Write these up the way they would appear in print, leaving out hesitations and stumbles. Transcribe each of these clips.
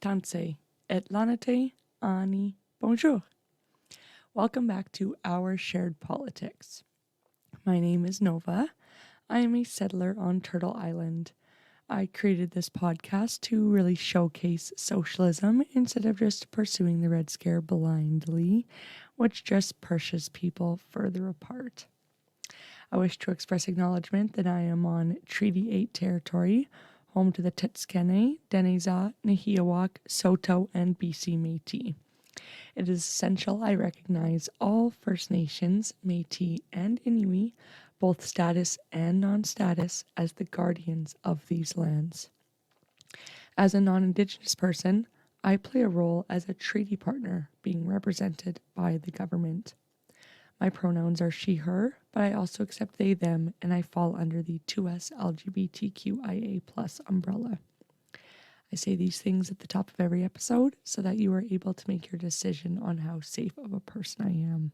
Tanse, et lanete, ani, bonjour. Welcome back to Our Shared Politics. My name is Nova. I am a settler on Turtle Island. I created this podcast to really showcase socialism instead of just pursuing the Red Scare blindly, which just pushes people further apart. I wish to express acknowledgement that I am on Treaty 8 territory, home to the Titskene, Deneza, Nahiawak, Saulteaux, and BC Métis. It is essential I recognize all First Nations, Métis, and Inuit, both status and non-status, as the guardians of these lands. As a non-Indigenous person, I play a role as a treaty partner being represented by the government. My pronouns are she, her, but I also accept they, them, and I fall under the 2S LGBTQIA+ umbrella. I say these things at the top of every episode so that you are able to make your decision on how safe of a person I am.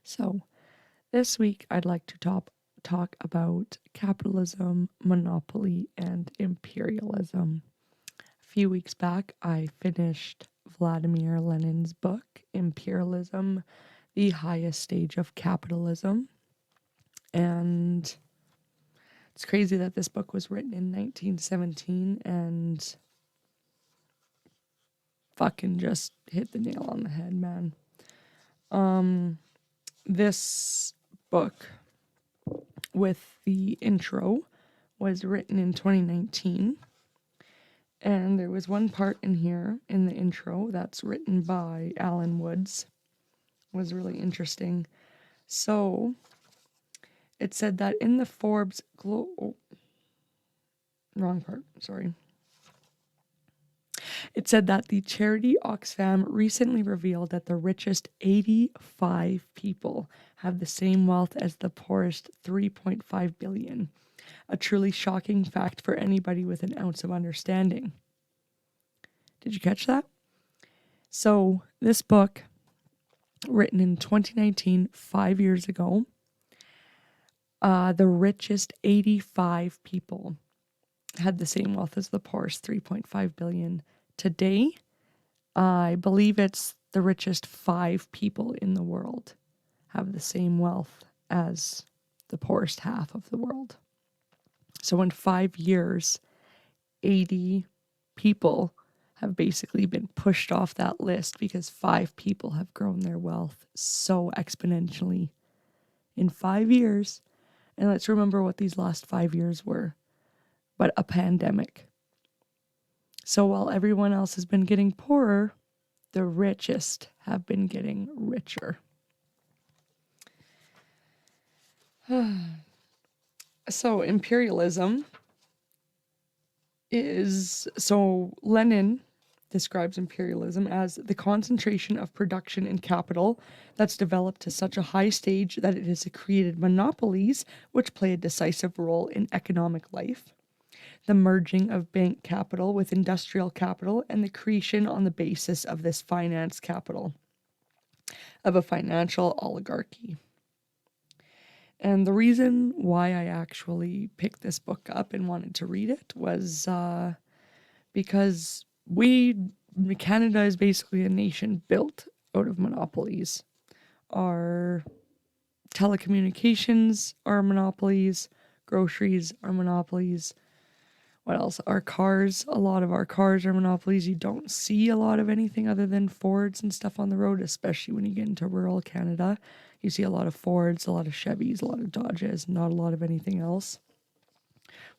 So, this week I'd like to talk about capitalism, monopoly, and imperialism. A few weeks back, I finished Vladimir Lenin's book, Imperialism, the Highest Stage of Capitalism. And it's crazy that this book was written in 1917 and fucking just hit the nail on the head, man. This book with the intro was written in 2019. And there was one part in here in the intro that's written by Alan Woods. It was really interesting. So it said that in the Forbes wrong part, sorry. It said that the charity Oxfam recently revealed that the richest 85 people have the same wealth as the poorest 3.5 billion. A truly shocking fact for anybody with an ounce of understanding. Did you catch that? So this book, written in 2019, 5 years ago, the richest 85 people had the same wealth as the poorest 3.5 billion. Today, I believe it's the richest 5 people in the world have the same wealth as the poorest half of the world. So in 5 years, 80 people have basically been pushed off that list because 5 people have grown their wealth so exponentially in 5 years. And let's remember what these last 5 years were, but a pandemic. So while everyone else has been getting poorer, the richest have been getting richer. So imperialism Lenin describes imperialism as the concentration of production and capital that's developed to such a high stage that it has created monopolies which play a decisive role in economic life, the merging of bank capital with industrial capital, and the creation on the basis of this finance capital of a financial oligarchy. And the reason why I actually picked this book up and wanted to read it was because Canada is basically a nation built out of monopolies. Our telecommunications are monopolies, groceries are monopolies. What else? Our cars, a lot of our cars are monopolies. You don't see a lot of anything other than Fords and stuff on the road, especially when you get into rural Canada. You see a lot of Fords, a lot of Chevys, a lot of Dodges, not a lot of anything else.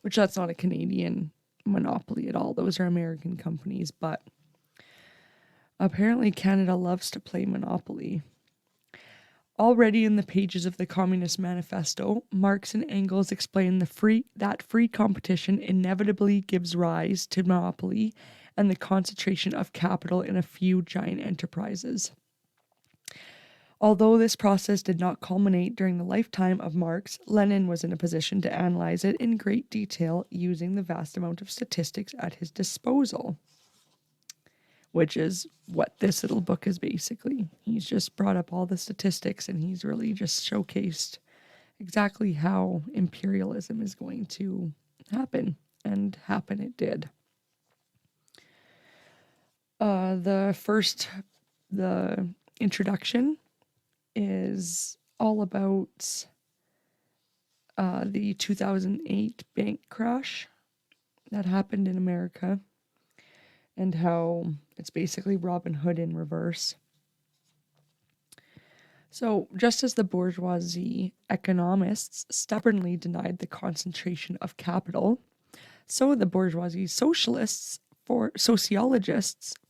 Which that's not a Canadian monopoly at all. Those are American companies, but apparently Canada loves to play Monopoly. Already in the pages of the Communist Manifesto, Marx and Engels explain that free competition inevitably gives rise to monopoly and the concentration of capital in a few giant enterprises. Although this process did not culminate during the lifetime of Marx, Lenin was in a position to analyze it in great detail using the vast amount of statistics at his disposal. Which is what this little book is basically. He's just brought up all the statistics and he's really just showcased exactly how imperialism is going to happen. And happen it did. The introduction is all about the 2008 bank crash that happened in America and how it's basically Robin Hood in reverse. So, just as the bourgeoisie economists stubbornly denied the concentration of capital, so the bourgeoisie sociologists,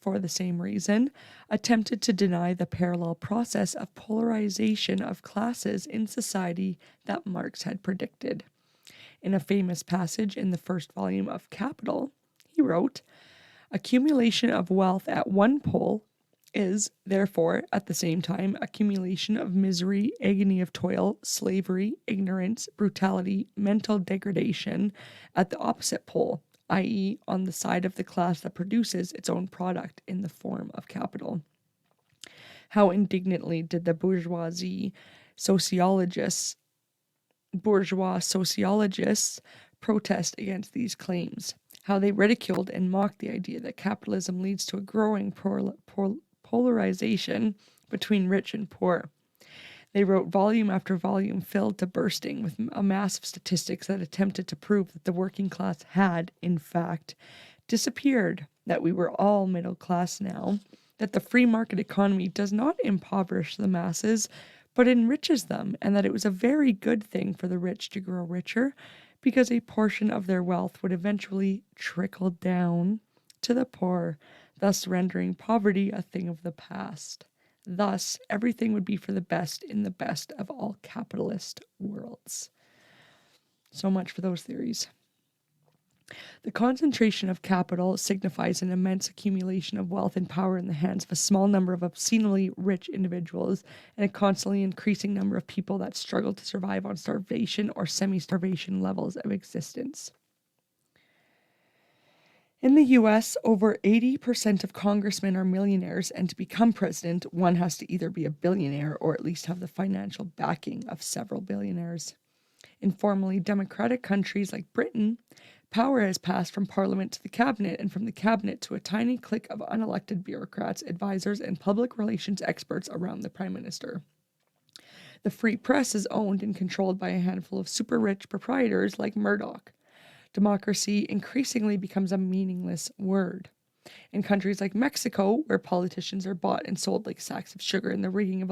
for the same reason, attempted to deny the parallel process of polarization of classes in society that Marx had predicted. In a famous passage in the first volume of Capital, he wrote, "Accumulation of wealth at one pole is, therefore, at the same time, accumulation of misery, agony of toil, slavery, ignorance, brutality, mental degradation at the opposite pole, i.e., on the side of the class that produces its own product in the form of capital." How indignantly did the bourgeois sociologists protest against these claims. How they ridiculed and mocked the idea that capitalism leads to a growing polarization between rich and poor. They wrote volume after volume filled to bursting with a mass of statistics that attempted to prove that the working class had, in fact, disappeared, that we were all middle class now, that the free market economy does not impoverish the masses, but enriches them, and that it was a very good thing for the rich to grow richer, because a portion of their wealth would eventually trickle down to the poor, thus rendering poverty a thing of the past. Thus, everything would be for the best in the best of all capitalist worlds. So much for those theories. The concentration of capital signifies an immense accumulation of wealth and power in the hands of a small number of obscenely rich individuals and a constantly increasing number of people that struggle to survive on starvation or semi-starvation levels of existence. In the US, over 80% of congressmen are millionaires, and to become president, one has to either be a billionaire or at least have the financial backing of several billionaires. In formerly democratic countries like Britain, power has passed from parliament to the cabinet and from the cabinet to a tiny clique of unelected bureaucrats, advisors, and public relations experts around the prime minister. The free press is owned and controlled by a handful of super rich proprietors like Murdoch. Democracy increasingly becomes a meaningless word. In countries like Mexico, where politicians are bought and sold like sacks of sugar and the rigging of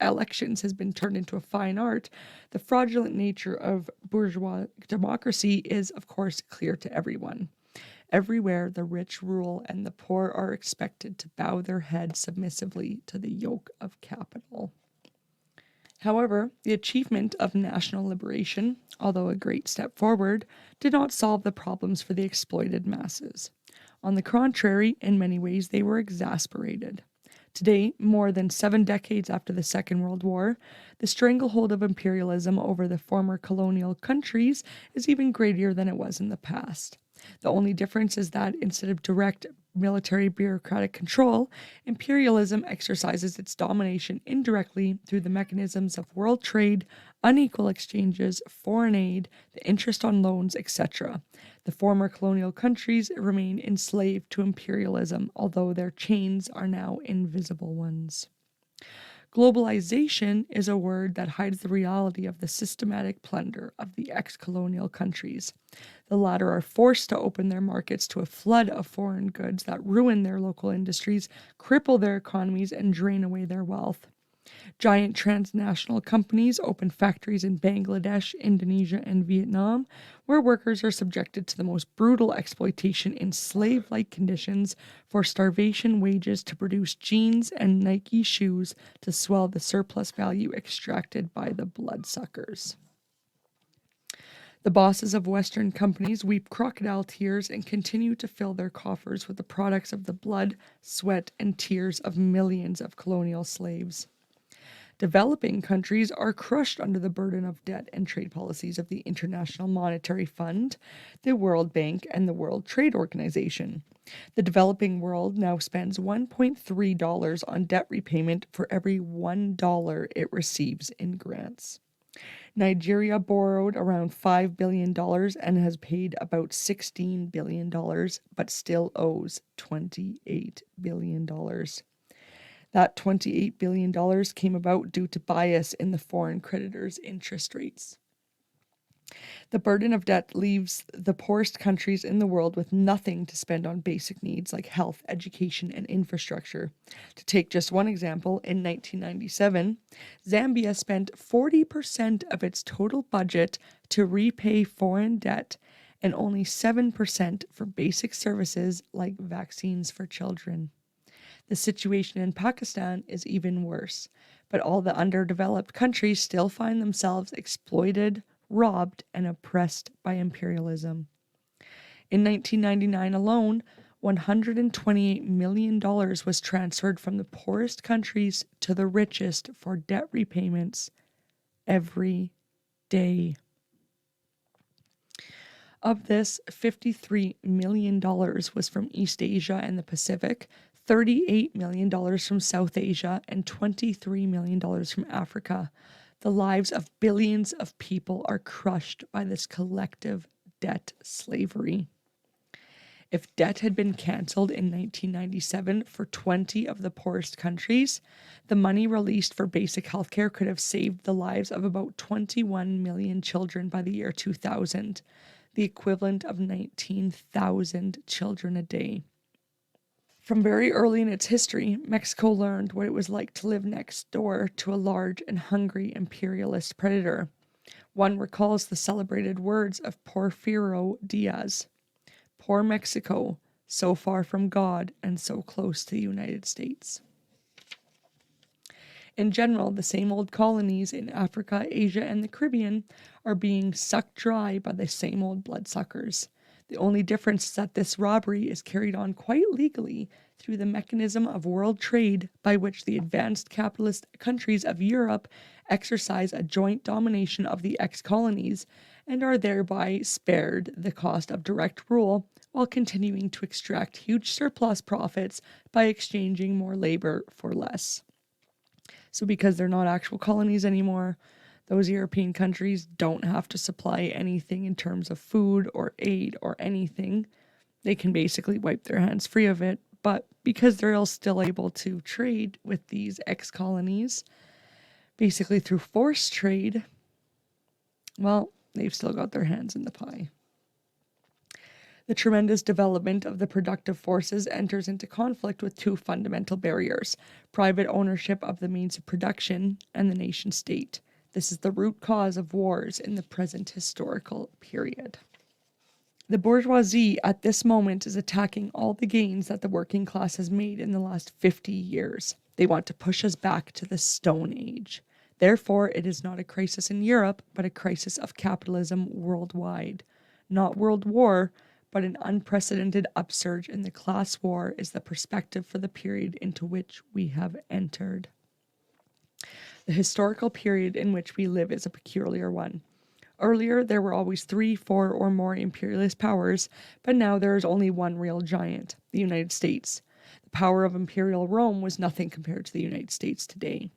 elections has been turned into a fine art, the fraudulent nature of bourgeois democracy is, of course, clear to everyone. Everywhere the rich rule and the poor are expected to bow their heads submissively to the yoke of capital. However, the achievement of national liberation, although a great step forward, did not solve the problems for the exploited masses. On the contrary, in many ways, they were exasperated. Today, more than 7 decades after the Second World War, the stranglehold of imperialism over the former colonial countries is even greater than it was in the past. The only difference is that instead of direct military bureaucratic control, imperialism exercises its domination indirectly through the mechanisms of world trade, unequal exchanges, foreign aid, the interest on loans, etc. The former colonial countries remain enslaved to imperialism, although their chains are now invisible ones. Globalization is a word that hides the reality of the systematic plunder of the ex-colonial countries. The latter are forced to open their markets to a flood of foreign goods that ruin their local industries, cripple their economies, and drain away their wealth. Giant transnational companies open factories in Bangladesh, Indonesia, and Vietnam, where workers are subjected to the most brutal exploitation in slave-like conditions for starvation wages to produce jeans and Nike shoes to swell the surplus value extracted by the bloodsuckers. The bosses of Western companies weep crocodile tears and continue to fill their coffers with the products of the blood, sweat, and tears of millions of colonial slaves. Developing countries are crushed under the burden of debt and trade policies of the International Monetary Fund, the World Bank, and the World Trade Organization. The developing world now spends $1.3 on debt repayment for every $1 it receives in grants. Nigeria borrowed around $5 billion and has paid about $16 billion, but still owes $28 billion. That $28 billion came about due to bias in the foreign creditors' interest rates. The burden of debt leaves the poorest countries in the world with nothing to spend on basic needs like health, education, and infrastructure. To take just one example, in 1997, Zambia spent 40% of its total budget to repay foreign debt and only 7% for basic services like vaccines for children. The situation in Pakistan is even worse, but all the underdeveloped countries still find themselves exploited, robbed, and oppressed by imperialism. In 1999 alone, $128 million was transferred from the poorest countries to the richest for debt repayments every day. Of this, $53 million was from East Asia and the Pacific, $38 million from South Asia, and $23 million from Africa. The lives of billions of people are crushed by this collective debt slavery. If debt had been cancelled in 1997 for 20 of the poorest countries, the money released for basic healthcare could have saved the lives of about 21 million children by the year 2000, the equivalent of 19,000 children a day. From very early in its history, Mexico learned what it was like to live next door to a large and hungry imperialist predator. One recalls the celebrated words of Porfirio Diaz: "Poor Mexico, so far from God and so close to the United States." In general, the same old colonies in Africa, Asia, and the Caribbean are being sucked dry by the same old bloodsuckers. The only difference is that this robbery is carried on quite legally through the mechanism of world trade by which the advanced capitalist countries of Europe exercise a joint domination of the ex-colonies and are thereby spared the cost of direct rule while continuing to extract huge surplus profits by exchanging more labor for less. So because they're not actual colonies anymore, those European countries don't have to supply anything in terms of food or aid or anything. They can basically wipe their hands free of it. But because they're all still able to trade with these ex-colonies, basically through forced trade, well, they've still got their hands in the pie. The tremendous development of the productive forces enters into conflict with two fundamental barriers: private ownership of the means of production and the nation state. This is the root cause of wars in the present historical period. The bourgeoisie at this moment is attacking all the gains that the working class has made in the last 50 years. They want to push us back to the Stone Age. Therefore, it is not a crisis in Europe, but a crisis of capitalism worldwide. Not world war, but an unprecedented upsurge in the class war is the perspective for the period into which we have entered. The historical period in which we live is a peculiar one. Earlier, there were always 3, 4, or more imperialist powers, but now there is only one real giant, the United States. The power of Imperial Rome was nothing compared to the United States today.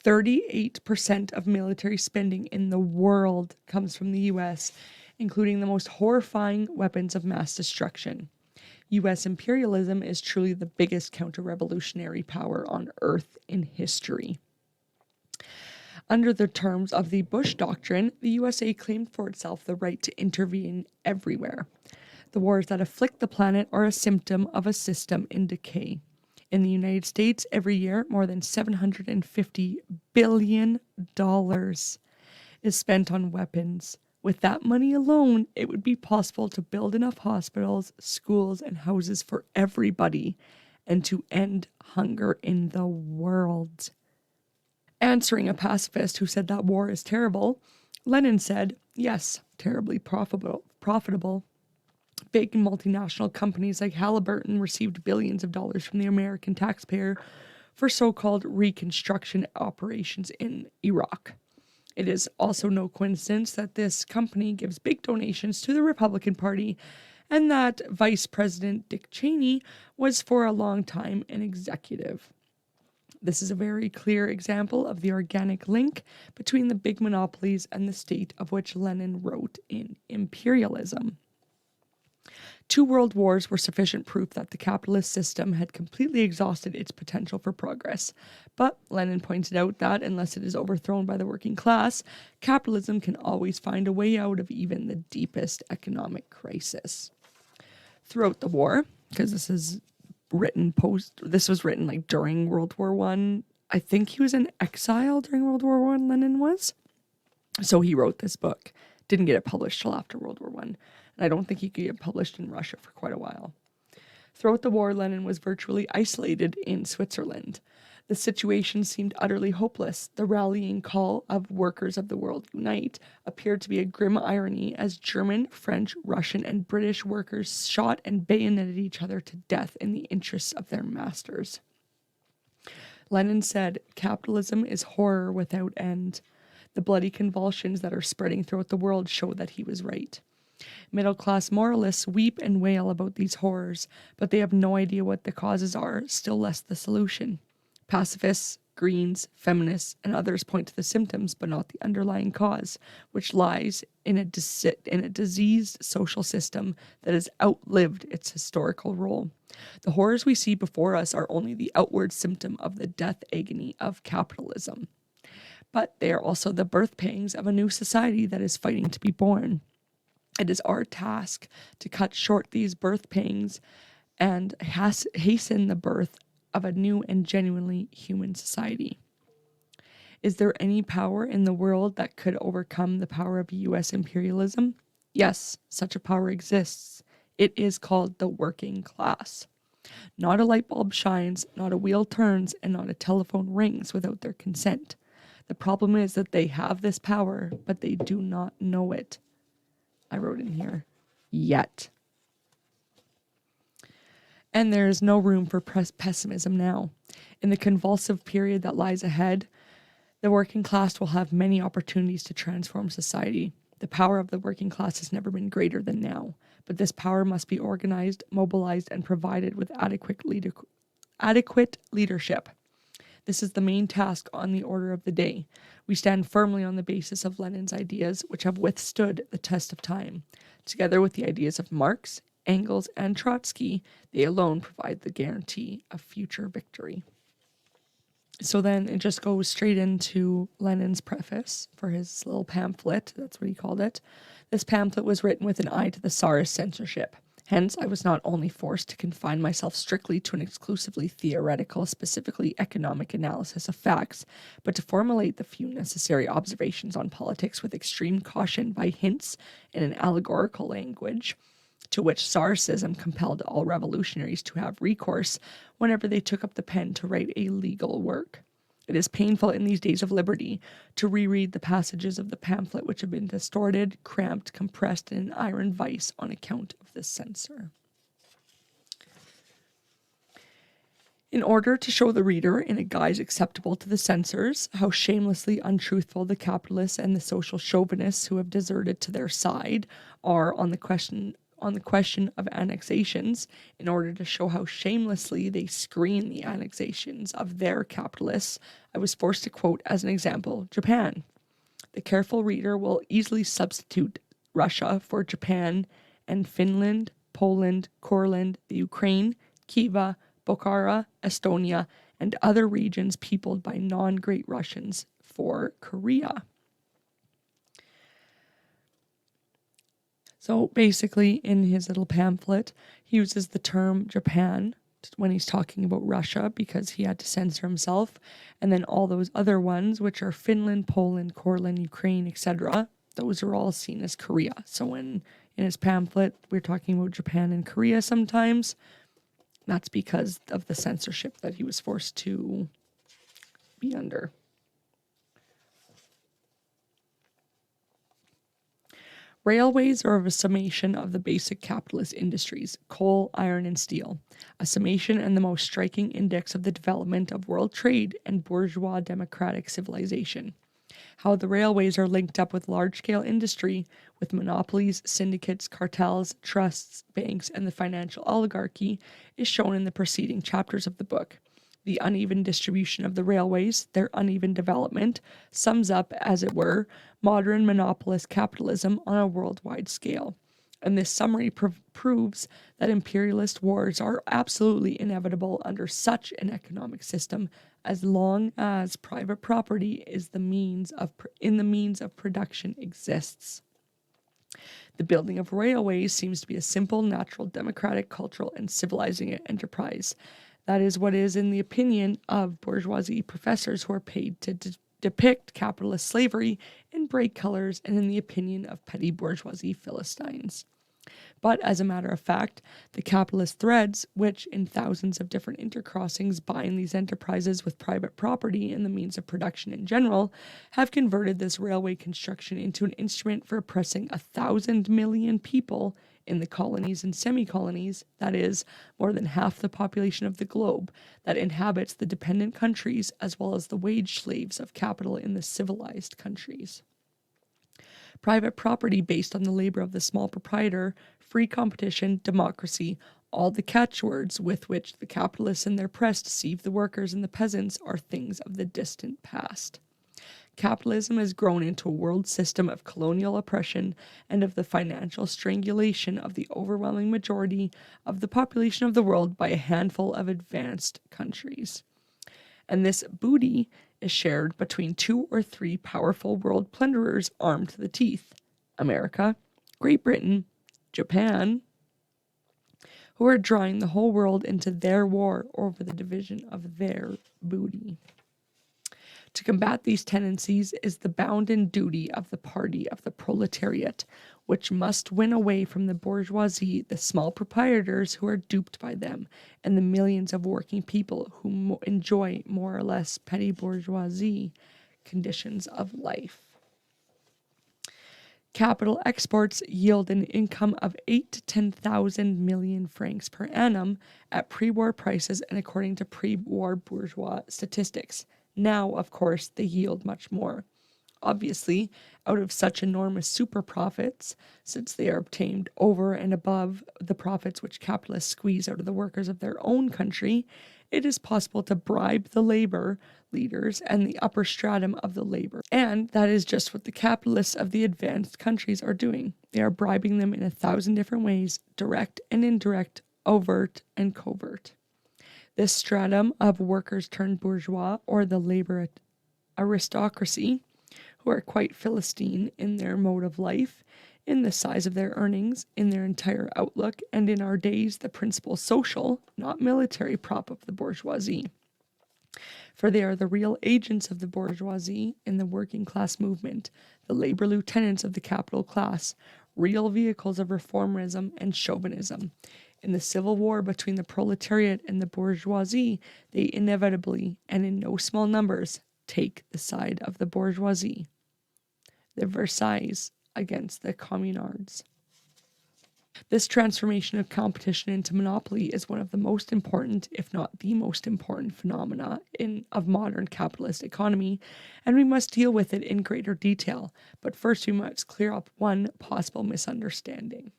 38% of military spending in the world comes from the US, including the most horrifying weapons of mass destruction. US imperialism is truly the biggest counter-revolutionary power on Earth in history. Under the terms of the Bush Doctrine, the USA claimed for itself the right to intervene everywhere. The wars that afflict the planet are a symptom of a system in decay. In the United States, every year, more than $750 billion is spent on weapons. With that money alone, it would be possible to build enough hospitals, schools, and houses for everybody, and to end hunger in the world. Answering a pacifist who said that war is terrible, Lenin said, yes, terribly profitable. Big multinational companies like Halliburton received billions of dollars from the American taxpayer for so-called reconstruction operations in Iraq. It is also no coincidence that this company gives big donations to the Republican Party and that Vice President Dick Cheney was for a long time an executive. This is a very clear example of the organic link between the big monopolies and the state, of which Lenin wrote in Imperialism. 2 world wars were sufficient proof that the capitalist system had completely exhausted its potential for progress. But Lenin pointed out that, unless it is overthrown by the working class, capitalism can always find a way out of even the deepest economic crisis. Throughout the war, because this was written like during World War One. I think he was in exile during World War One, Lenin was. So he wrote this book. Didn't get it published till after World War One. And I don't think he could get published in Russia for quite a while. Throughout the war, Lenin was virtually isolated in Switzerland. The situation seemed utterly hopeless. The rallying call of workers of the world unite appeared to be a grim irony as German, French, Russian, and British workers shot and bayoneted each other to death in the interests of their masters. Lenin said, "Capitalism is horror without end." The bloody convulsions that are spreading throughout the world show that he was right. Middle-class moralists weep and wail about these horrors, but they have no idea what the causes are, still less the solution. Pacifists, Greens, feminists, and others point to the symptoms, but not the underlying cause, which lies in a diseased social system that has outlived its historical role. The horrors we see before us are only the outward symptom of the death agony of capitalism. But they are also the birth pangs of a new society that is fighting to be born. It is our task to cut short these birth pangs and hasten the birth of a new and genuinely human society. Is there any power in the world that could overcome the power of U.S. imperialism? Yes, such a power exists. It is called the working class. Not a light bulb shines, not a wheel turns, and not a telephone rings without their consent. The problem is that they have this power, but they do not know it. I wrote in here, yet. And there is no room for pessimism now. In the convulsive period that lies ahead, the working class will have many opportunities to transform society. The power of the working class has never been greater than now, but this power must be organized, mobilized, and provided with adequate leadership. This is the main task on the order of the day. We stand firmly on the basis of Lenin's ideas, which have withstood the test of time. Together with the ideas of Marx, Engels, and Trotsky, they alone provide the guarantee of future victory. So then it just goes straight into Lenin's preface for his little pamphlet. That's what he called it. This pamphlet was written with an eye to the Tsarist censorship. Hence, I was not only forced to confine myself strictly to an exclusively theoretical, specifically economic analysis of facts, but to formulate the few necessary observations on politics with extreme caution by hints in an allegorical language, to which Tsarism compelled all revolutionaries to have recourse whenever they took up the pen to write a legal work. It is painful in these days of liberty to reread the passages of the pamphlet which have been distorted, cramped, compressed in an iron vice on account of the censor. In order to show the reader, in a guise acceptable to the censors, how shamelessly untruthful the capitalists and the social chauvinists who have deserted to their side are on the question of annexations, in order to show how shamelessly they screen the annexations of their capitalists, I was forced to quote as an example Japan. The careful reader will easily substitute Russia for Japan and Finland, Poland, Courland, the Ukraine, Khiva, Bokhara, Estonia, and other regions peopled by non-Great Russians for Korea. So basically, in his little pamphlet, he uses the term Japan when he's talking about Russia because he had to censor himself. And then all those other ones, which are Finland, Poland, Courland, Ukraine, etc., those are all seen as Korea. So when in his pamphlet, we're talking about Japan and Korea sometimes, that's because of the censorship that he was forced to be under. Railways are a summation of the basic capitalist industries, coal, iron, and steel, a summation and the most striking index of the development of world trade and bourgeois democratic civilization. How the railways are linked up with large-scale industry, with monopolies, syndicates, cartels, trusts, banks, and the financial oligarchy is shown in the preceding chapters of the book. The uneven distribution of the railways, their uneven development, sums up, as it were, modern monopolist capitalism on a worldwide scale. And this summary proves that imperialist wars are absolutely inevitable under such an economic system, as long as private property is the means of production exists. The building of railways seems to be a simple, natural, democratic, cultural, and civilizing enterprise. That is what is in the opinion of bourgeoisie professors who are paid to depict capitalist slavery in bright colors, and in the opinion of petty bourgeoisie philistines. But as a matter of fact, the capitalist threads, which in thousands of different intercrossings bind these enterprises with private property and the means of production in general, have converted this railway construction into an instrument for oppressing 1,000 million people in the colonies and semi-colonies, that is, more than half the population of the globe, that inhabits the dependent countries as well as the wage slaves of capital in the civilized countries. Private property based on the labor of the small proprietor, free competition, democracy, all the catchwords with which the capitalists and their press deceive the workers and the peasants are things of the distant past. Capitalism has grown into a world system of colonial oppression and of the financial strangulation of the overwhelming majority of the population of the world by a handful of advanced countries. And this booty is shared between 2 or 3 powerful world plunderers armed to the teeth: America, Great Britain, Japan, who are drawing the whole world into their war over the division of their booty. To combat these tendencies is the bounden duty of the party of the proletariat, which must win away from the bourgeoisie the small proprietors who are duped by them, and the millions of working people who enjoy more or less petty bourgeoisie conditions of life. Capital exports yield an income of 8 to 10,000 million francs per annum at pre-war prices and according to pre-war bourgeois statistics. Now, of course, they yield much more. Obviously, out of such enormous super profits, since they are obtained over and above the profits which capitalists squeeze out of the workers of their own country, it is possible to bribe the labor leaders and the upper stratum of the labor. And that is just what the capitalists of the advanced countries are doing. They are bribing them in 1,000 different ways, direct and indirect, overt and covert. This stratum of workers turned bourgeois, or the labor aristocracy, who are quite Philistine in their mode of life, in the size of their earnings, in their entire outlook, and in our days the principal social, not military prop of the bourgeoisie. For they are the real agents of the bourgeoisie in the working class movement, the labor lieutenants of the capital class, real vehicles of reformism and chauvinism. In the civil war between the proletariat and the bourgeoisie, they inevitably, and in no small numbers, take the side of the bourgeoisie. The Versailles against the communards. This transformation of competition into monopoly is one of the most important, if not the most important, phenomena of modern capitalist economy, and we must deal with it in greater detail. But first we must clear up one possible misunderstanding.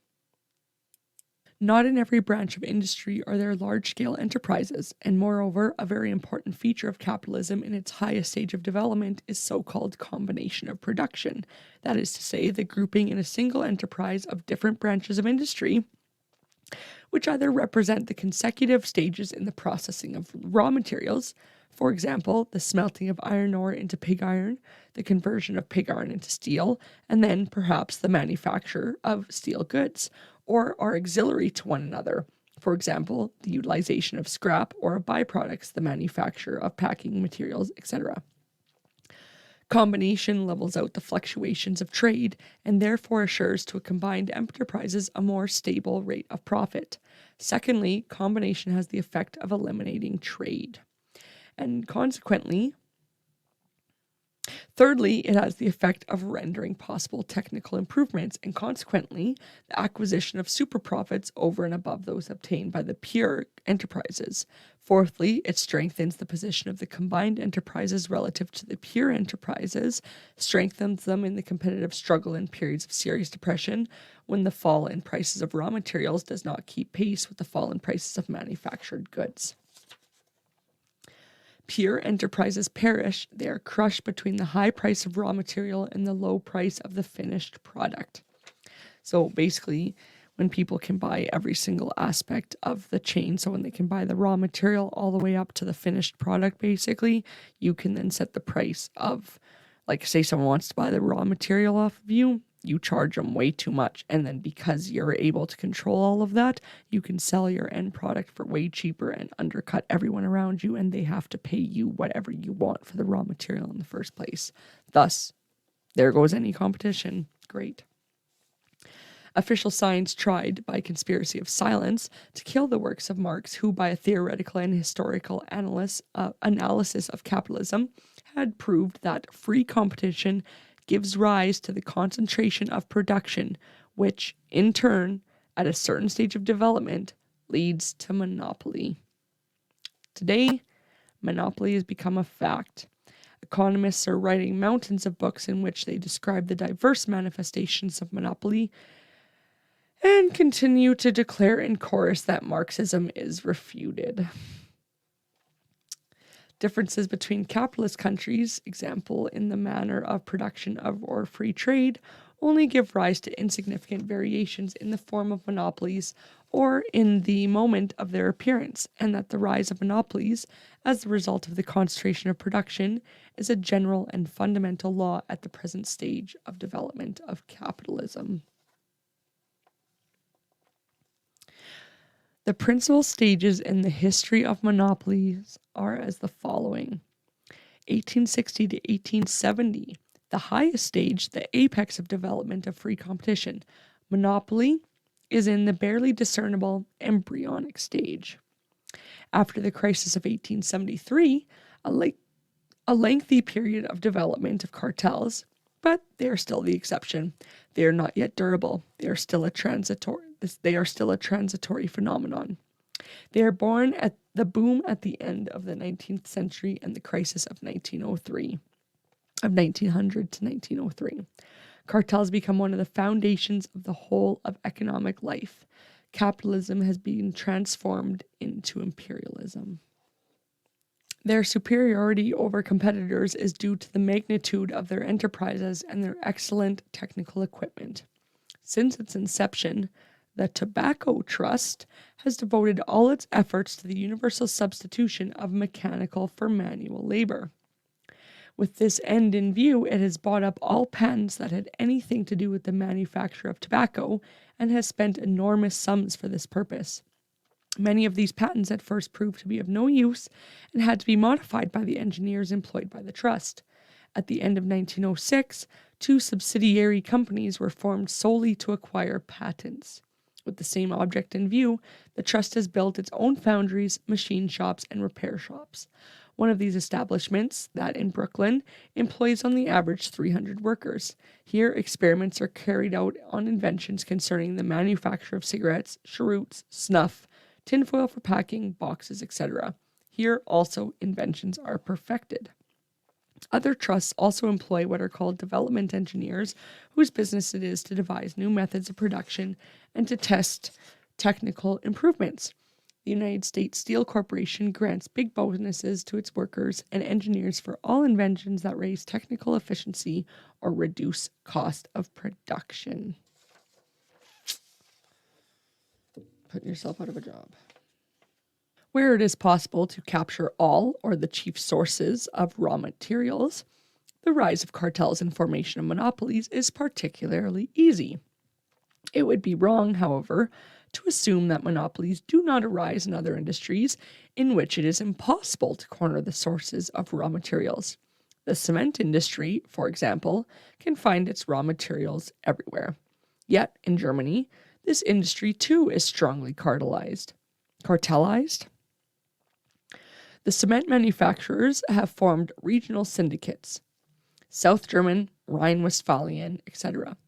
Not in every branch of industry are there large-scale enterprises, and moreover, a very important feature of capitalism in its highest stage of development is so-called combination of production. That is to say, the grouping in a single enterprise of different branches of industry, which either represent the consecutive stages in the processing of raw materials, for example, the smelting of iron ore into pig iron, the conversion of pig iron into steel, and then perhaps the manufacture of steel goods, or are auxiliary to one another. For example, the utilization of scrap or of byproducts, the manufacture of packing materials, etc. Combination levels out the fluctuations of trade and therefore assures to combined enterprises a more stable rate of profit. Secondly, combination has the effect of eliminating trade. And consequently, thirdly, it has the effect of rendering possible technical improvements and consequently the acquisition of super profits over and above those obtained by the pure enterprises. Fourthly, it strengthens the position of the combined enterprises relative to the pure enterprises, strengthens them in the competitive struggle in periods of serious depression when the fall in prices of raw materials does not keep pace with the fall in prices of manufactured goods. pure enterprises perish. They are crushed between the high price of raw material and the low price of the finished product. So basically, when people can buy every single aspect of the chain, so when they can buy the raw material all the way up to the finished product, basically, you can then set the price of, like, say someone wants to buy the raw material off of you, you charge them way too much. And then because you're able to control all of that, you can sell your end product for way cheaper and undercut everyone around you, and they have to pay you whatever you want for the raw material in the first place. Thus, there goes any competition. Great. Official science tried, by conspiracy of silence, to kill the works of Marx, who, by a theoretical and historical analysis of capitalism, had proved that free competition gives rise to the concentration of production, which, in turn, at a certain stage of development, leads to monopoly. Today, monopoly has become a fact. Economists are writing mountains of books in which they describe the diverse manifestations of monopoly and continue to declare in chorus that Marxism is refuted. Differences between capitalist countries, example in the manner of production of or free trade, only give rise to insignificant variations in the form of monopolies or in the moment of their appearance, and that the rise of monopolies, as the result of the concentration of production, is a general and fundamental law at the present stage of development of capitalism. The principal stages in the history of monopolies are as the following. 1860 to 1870, the highest stage, the apex of development of free competition. Monopoly is in the barely discernible embryonic stage. After the crisis of 1873, a lengthy period of development of cartels, but they are still the exception. They are not yet durable. They are still a transitory phenomenon. They are born at the boom at the end of the 19th century and the crisis of 1900 to 1903. Cartels become one of the foundations of the whole of economic life. Capitalism has been transformed into imperialism. Their superiority over competitors is due to the magnitude of their enterprises and their excellent technical equipment. Since its inception, the Tobacco Trust has devoted all its efforts to the universal substitution of mechanical for manual labor. With this end in view, it has bought up all patents that had anything to do with the manufacture of tobacco and has spent enormous sums for this purpose. Many of these patents at first proved to be of no use and had to be modified by the engineers employed by the trust. At the end of 1906, 2 subsidiary companies were formed solely to acquire patents. With the same object in view, the trust has built its own foundries, machine shops, and repair shops. One of these establishments, that in Brooklyn, employs on the average 300 workers. Here, experiments are carried out on inventions concerning the manufacture of cigarettes, cheroots, snuff, tinfoil for packing, boxes, etc. Here also inventions are perfected. Other trusts also employ what are called development engineers, whose business it is to devise new methods of production and to test technical improvements. The United States Steel Corporation grants big bonuses to its workers and engineers for all inventions that raise technical efficiency or reduce cost of production. Putting yourself out of a job. Where it is possible to capture all or the chief sources of raw materials, the rise of cartels and formation of monopolies is particularly easy. It would be wrong, however, to assume that monopolies do not arise in other industries in which it is impossible to corner the sources of raw materials. The cement industry, for example, can find its raw materials everywhere. Yet, in Germany, this industry too is strongly cartelized. The cement manufacturers have formed regional syndicates, South German, Rhine-Westphalian, etc.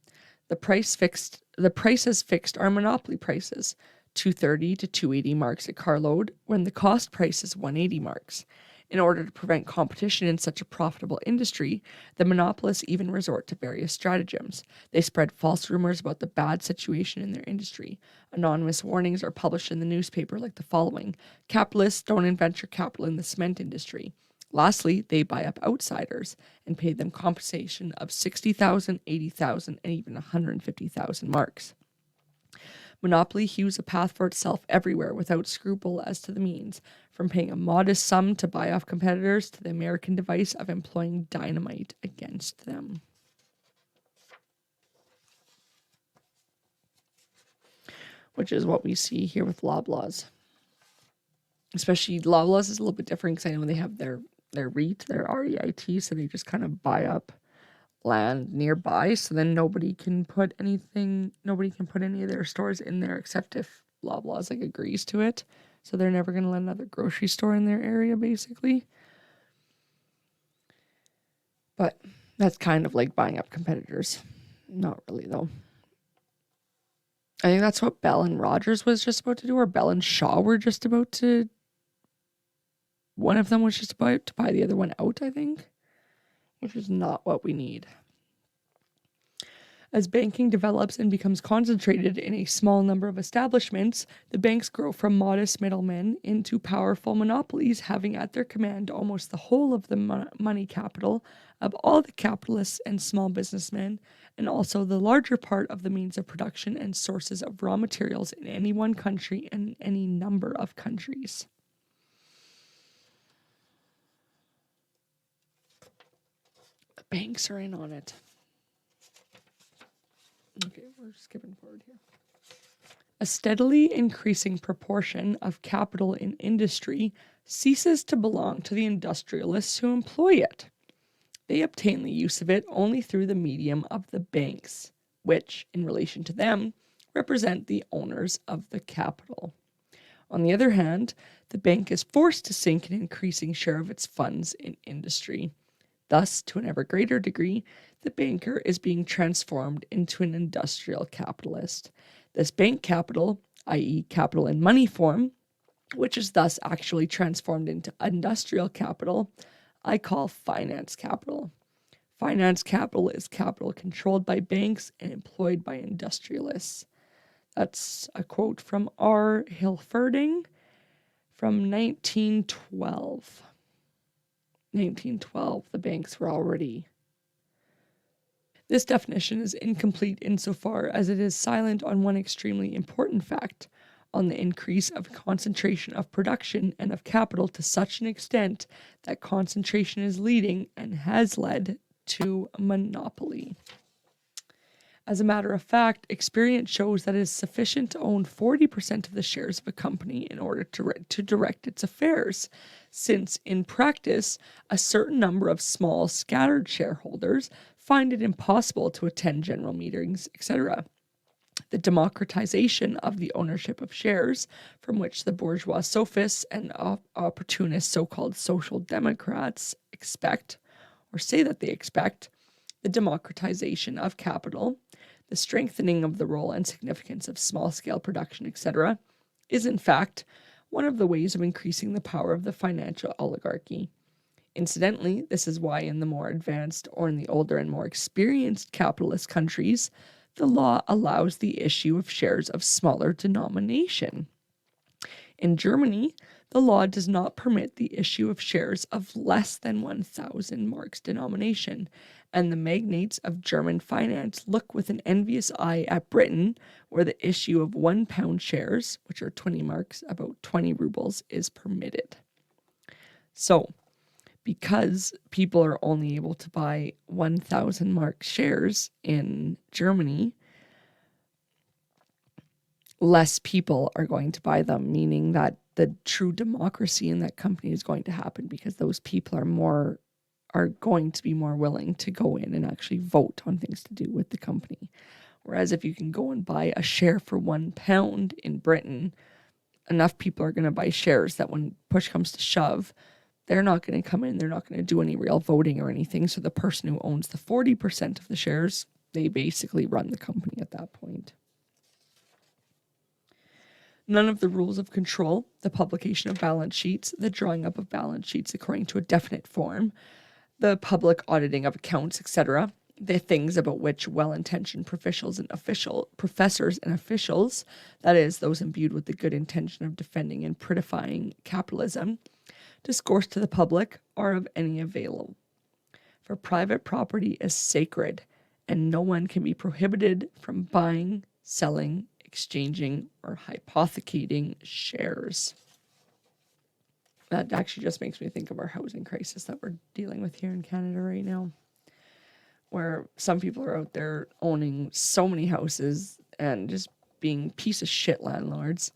The prices fixed are monopoly prices, 230 to 280 marks a carload, when the cost price is 180 marks. In order to prevent competition in such a profitable industry, the monopolists even resort to various stratagems. They spread false rumors about the bad situation in their industry. Anonymous warnings are published in the newspaper like the following: "Capitalists, don't invent your capital in the cement industry." Lastly, they buy up outsiders and pay them compensation of 60,000, 80,000, and even 150,000 marks. Monopoly hews a path for itself everywhere without scruple as to the means, from paying a modest sum to buy off competitors to the American device of employing dynamite against them. Which is what we see here with Loblaws. Especially Loblaws is a little bit different because I know they have their REIT, their REIT, so they just kind of buy up land nearby, so then nobody can put any of their stores in there except if Loblaws agrees to it. So they're never going to let another grocery store in their area, basically. But that's kind of like buying up competitors. Not really, though. I think that's what Bell and Rogers was just about to do, or Bell and Shaw were just about to. One of them was just about to buy the other one out, I think, which is not what we need. As banking develops and becomes concentrated in a small number of establishments, the banks grow from modest middlemen into powerful monopolies, having at their command almost the whole of the money capital of all the capitalists and small businessmen, and also the larger part of the means of production and sources of raw materials in any one country and any number of countries. The banks are in on it. Okay, we're skipping forward here. A steadily increasing proportion of capital in industry ceases to belong to the industrialists who employ it. They obtain the use of it only through the medium of the banks, which, in relation to them, represent the owners of the capital. On the other hand, the bank is forced to sink an increasing share of its funds in industry. Thus, to an ever greater degree, the banker is being transformed into an industrial capitalist. This bank capital, i.e. capital in money form, which is thus actually transformed into industrial capital, I call finance capital. Finance capital is capital controlled by banks and employed by industrialists. That's a quote from R. Hilferding from 1912. 1912, the banks were already. This definition is incomplete insofar as it is silent on one extremely important fact, on the increase of concentration of production and of capital to such an extent that concentration is leading and has led to monopoly. As a matter of fact, experience shows that it is sufficient to own 40% of the shares of a company in order to direct its affairs, since, in practice, a certain number of small, scattered shareholders find it impossible to attend general meetings, etc. The democratization of the ownership of shares, from which the bourgeois sophists and opportunist so-called social democrats expect, or say that they expect, the democratization of capital, the strengthening of the role and significance of small-scale production, etc., is in fact one of the ways of increasing the power of the financial oligarchy. Incidentally, this is why in the more advanced or in the older and more experienced capitalist countries, the law allows the issue of shares of smaller denomination. In Germany, the law does not permit the issue of shares of less than 1,000 marks denomination, and the magnates of German finance look with an envious eye at Britain, where the issue of £1 shares, which are 20 marks, about 20 rubles, is permitted. So, because people are only able to buy 1,000 mark shares in Germany, less people are going to buy them, meaning that the true democracy in that company is going to happen because those people are going to be more willing to go in and actually vote on things to do with the company. Whereas if you can go and buy a share for £1 in Britain, enough people are going to buy shares that when push comes to shove, they're not going to come in, they're not going to do any real voting or anything. So the person who owns the 40% of the shares, they basically run the company at that point. None of the rules of control, the publication of balance sheets, the drawing up of balance sheets according to a definite form, the public auditing of accounts, etc., the things about which well-intentioned professors and officials, that is, those imbued with the good intention of defending and prettifying capitalism, discourse to the public are of any avail. For private property is sacred, and no one can be prohibited from buying, selling, exchanging, or hypothecating shares. That actually just makes me think of our housing crisis that we're dealing with here in Canada right now, where some people are out there owning so many houses and just being piece of shit landlords.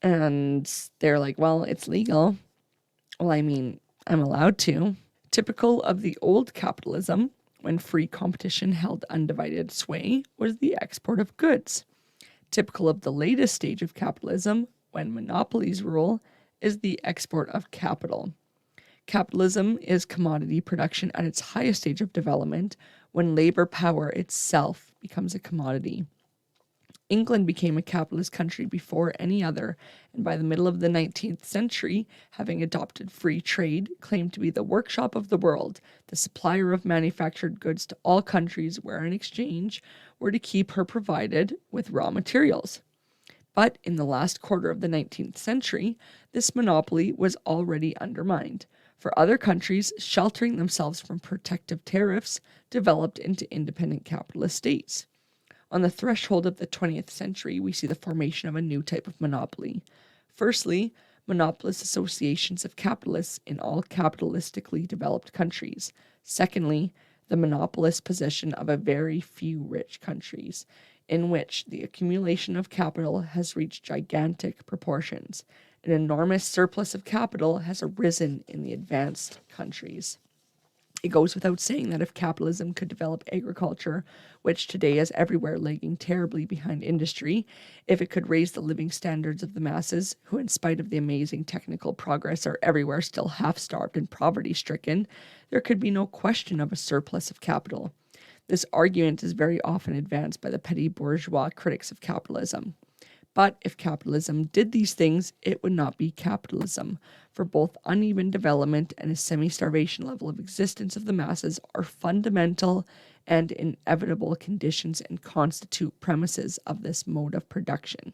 And they're like, well, it's legal. Well, I mean, I'm allowed to. Typical of the old capitalism, when free competition held undivided sway, was the export of goods. Typical of the latest stage of capitalism, when monopolies rule, is the export of capital. Capitalism is commodity production at its highest stage of development, when labor power itself becomes a commodity. England became a capitalist country before any other, and by the middle of the 19th century, having adopted free trade, claimed to be the workshop of the world, the supplier of manufactured goods to all countries where in exchange were to keep her provided with raw materials. But in the last quarter of the 19th century, this monopoly was already undermined, for other countries, sheltering themselves from protective tariffs, developed into independent capitalist states. On the threshold of the 20th century, we see the formation of a new type of monopoly. Firstly, monopolist associations of capitalists in all capitalistically developed countries. Secondly, the monopolist position of a very few rich countries, in which the accumulation of capital has reached gigantic proportions. An enormous surplus of capital has arisen in the advanced countries. It goes without saying that if capitalism could develop agriculture, which today is everywhere lagging terribly behind industry, if it could raise the living standards of the masses, who in spite of the amazing technical progress are everywhere still half-starved and poverty-stricken, there could be no question of a surplus of capital. This argument is very often advanced by the petty bourgeois critics of capitalism. But if capitalism did these things, it would not be capitalism, for both uneven development and a semi-starvation level of existence of the masses are fundamental and inevitable conditions and constitute premises of this mode of production.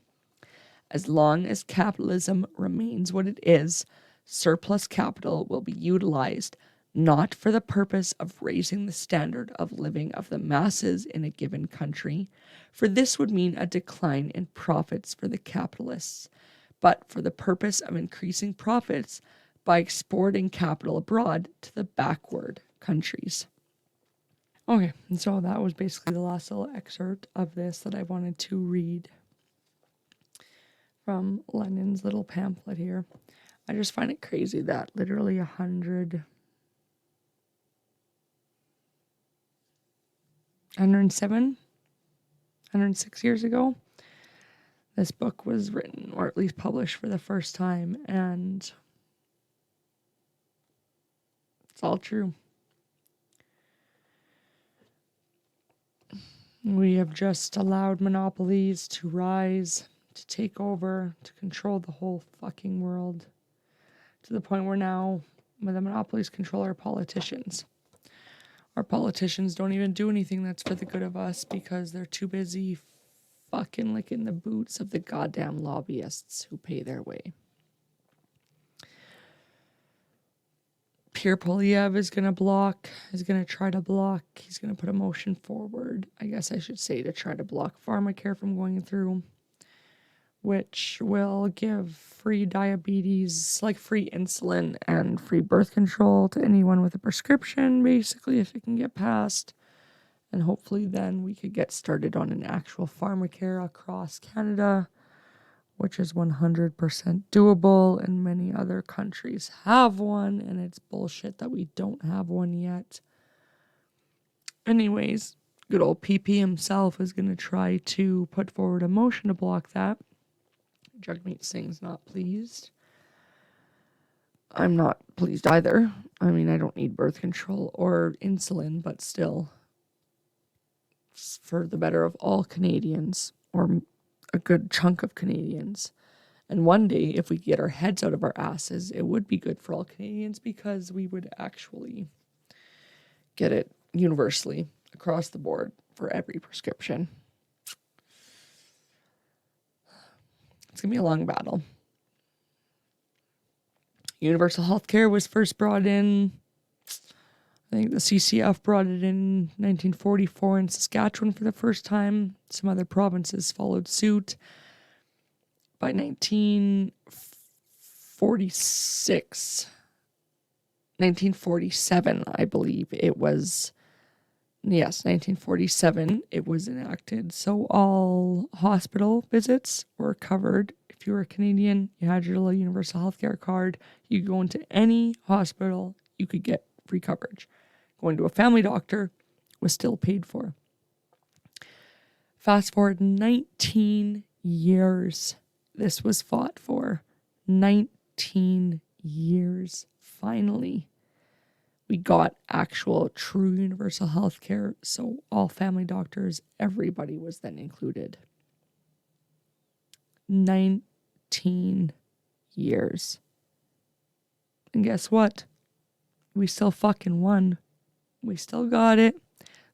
As long as capitalism remains what it is, surplus capital will be utilized not for the purpose of raising the standard of living of the masses in a given country, for this would mean a decline in profits for the capitalists, but for the purpose of increasing profits by exporting capital abroad to the backward countries. Okay, and so that was basically the last little excerpt of this that I wanted to read from Lenin's little pamphlet here. I just find it crazy that literally 106 years ago, this book was written, or at least published for the first time, and it's all true. We have just allowed monopolies to rise, to take over, to control the whole fucking world, to the point where now, when the monopolies control our politicians. Our politicians don't even do anything that's for the good of us because they're too busy fucking licking the boots of the goddamn lobbyists who pay their way. Pierre Polyev is going to try to block, he's going to put a motion forward, I guess I should say, to try to block pharmacare from going through, which will give free diabetes, like free insulin and free birth control to anyone with a prescription, basically, if it can get passed. And hopefully then we could get started on an actual pharmacare across Canada, which is 100% doable, and many other countries have one, and it's bullshit that we don't have one yet. Anyways, good old PP himself is going to try to put forward a motion to block that. Jagmeet Singh's not pleased. I'm not pleased either. I mean, I don't need birth control or insulin, but still, it's for the better of all Canadians, or a good chunk of Canadians. And one day, if we get our heads out of our asses, it would be good for all Canadians because we would actually get it universally across the board for every prescription. It's going to be a long battle. Universal healthcare was first brought in, I think the CCF brought it in 1944 in Saskatchewan for the first time. Some other provinces followed suit. By 1947, I believe it was. Yes, 1947, it was enacted. So all hospital visits were covered. If you were a Canadian, you had your little universal healthcare card. You could go into any hospital, you could get free coverage. Going to a family doctor was still paid for. Fast forward 19 years, this was fought for. 19 years, finally. We got actual true universal health care, so all family doctors, everybody was then included. 19 years. And guess what? We still fucking won. We still got it.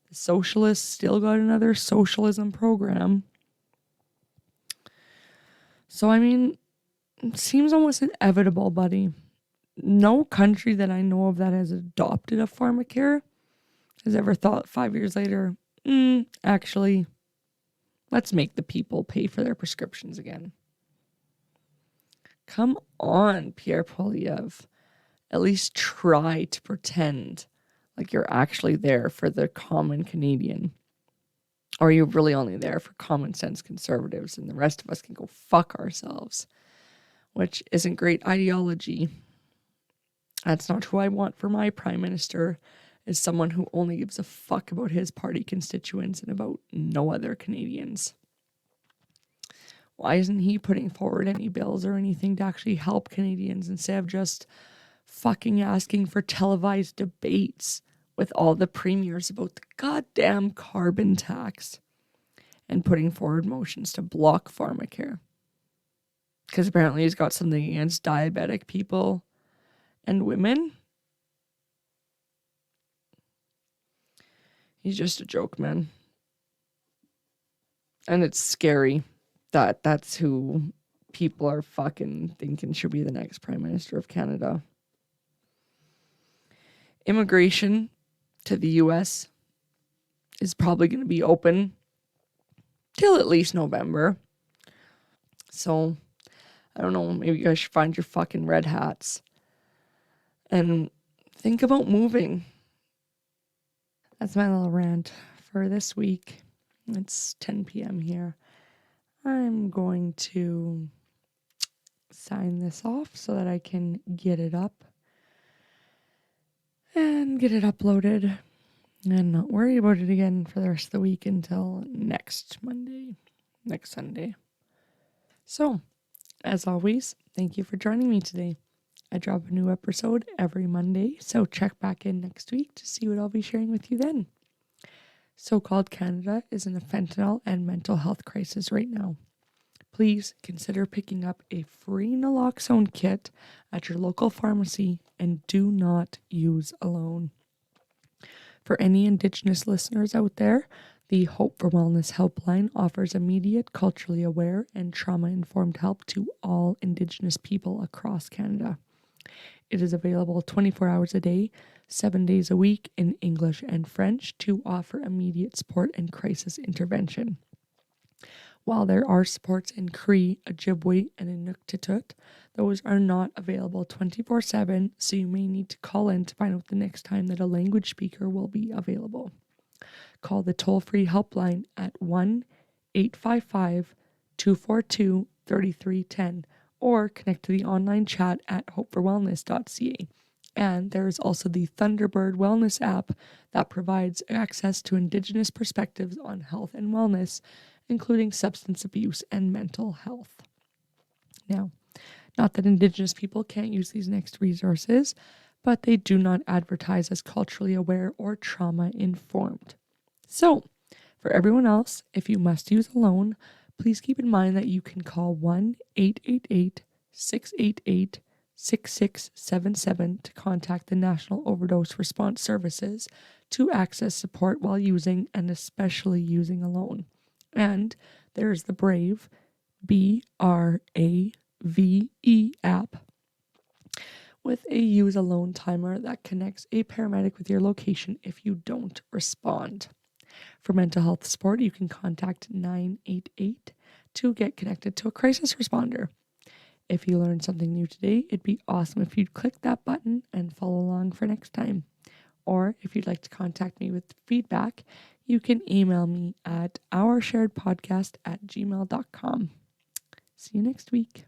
The socialists still got another socialism program. So, I mean, it seems almost inevitable, buddy. No country that I know of that has adopted a pharmacare has ever thought 5 years later, actually, let's make the people pay for their prescriptions again. Come on, Pierre Poilievre. At least try to pretend like you're actually there for the common Canadian. Or are you really only there for common sense conservatives and the rest of us can go fuck ourselves? Which isn't great ideology. That's not who I want for my prime minister, is someone who only gives a fuck about his party constituents and about no other Canadians. Why isn't he putting forward any bills or anything to actually help Canadians instead of just fucking asking for televised debates with all the premiers about the goddamn carbon tax and putting forward motions to block pharmacare? Because apparently he's got something against diabetic people and women. He's just a joke, man. And it's scary that that's who people are fucking thinking should be the next Prime Minister of Canada. Immigration to the US is probably going to be open till at least November. So, I don't know, maybe you guys should find your fucking red hats and think about moving. That's my little rant for this week. It's 10 p.m. here. I'm going to sign this off so that I can get it up and get it uploaded and not worry about it again for the rest of the week until next Sunday. So, as always, thank you for joining me today. I drop a new episode every Monday, so check back in next week to see what I'll be sharing with you then. So-called Canada is in a fentanyl and mental health crisis right now. Please consider picking up a free naloxone kit at your local pharmacy and do not use alone. For any Indigenous listeners out there, the Hope for Wellness helpline offers immediate, culturally aware, and trauma-informed help to all Indigenous people across Canada. It is available 24 hours a day, 7 days a week in English and French to offer immediate support and crisis intervention. While there are supports in Cree, Ojibwe, and Inuktitut, those are not available 24/7, so you may need to call in to find out the next time that a language speaker will be available. Call the toll-free helpline at 1-855-242-3310 or connect to the online chat at hopeforwellness.ca. And there is also the Thunderbird Wellness app that provides access to Indigenous perspectives on health and wellness, including substance abuse and mental health. Now, not that Indigenous people can't use these next resources, but they do not advertise as culturally aware or trauma-informed. So, for everyone else, if you must use alone, please keep in mind that you can call 1-888-688-6677 to contact the National Overdose Response Services to access support while using and especially using alone. And there's the Brave, BRAVE app, with a use alone timer that connects a paramedic with your location if you don't respond. For mental health support, you can contact 988 to get connected to a crisis responder. If you learned something new today, it'd be awesome if you'd click that button and follow along for next time. Or if you'd like to contact me with feedback, you can email me at oursharedpodcast@gmail.com. See you next week.